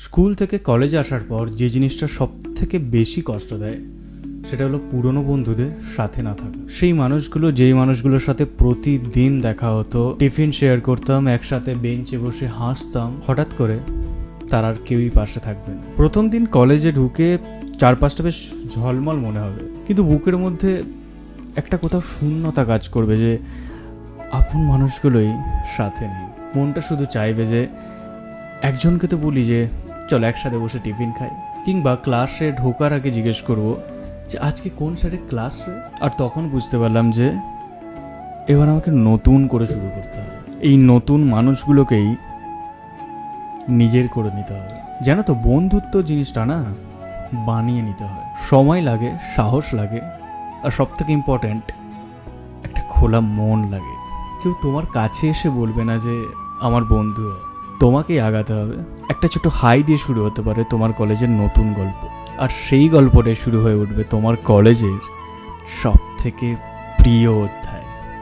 School থেকে কলেজে আসার পর যে জিনিসটা সব থেকে বেশি কষ্ট দেয় সেটা হলো পুরনো বন্ধুদের সাথে না থাকা। সেই মানুষগুলো, যেই মানুষগুলোর সাথে প্রতিদিন দেখা হতো, টিফিন শেয়ার করতাম, একসাথে বেঞ্চে বসে হাসতাম, হঠাৎ করে তার আর কেউই পাশে থাকবে না। প্রথম দিন কলেজে ঢুকে চারপাশটা বেশ ঝলমল মনে হবে, কিন্তু বুকের মধ্যে একটা কোথাও শূন্যতা কাজ করবে যে আপন মানুষগুলোই সাথে নেই। মনটা শুধু চাইবে যে একজনকে তো বলি যে চল একসাথে বসে টিফিন খাই, কিংবা ক্লাসে ঢোকার আগে জিজ্ঞেস করব যে আজকে কোন স্যারের ক্লাস রে। আর তখন বুঝতে পারলাম যে এবার আমাকে নতুন করে শুরু করতে হবে। এই নতুন মানুষগুলোকেই নিজের করে নিতে হবে। জানো তো, বন্ধুত্ব জিনিসটা না বানিয়ে নিতে হয়, সময় লাগে, সাহস লাগে, আর সব থেকে ইম্পর্ট্যান্ট একটা খোলা মন লাগে। কেউ তোমার কাছে এসে বলবে না যে আমার বন্ধু, তোমাকেই আগাতে হবে। একটা ছোট হাই দিয়ে শুরু হতে পারে তোমার কলেজের নতুন গল্প, আর সেই গল্পটাই শুরু হয়ে উঠবে তোমার কলেজের সব থেকে প্রিয় অধ্যায়।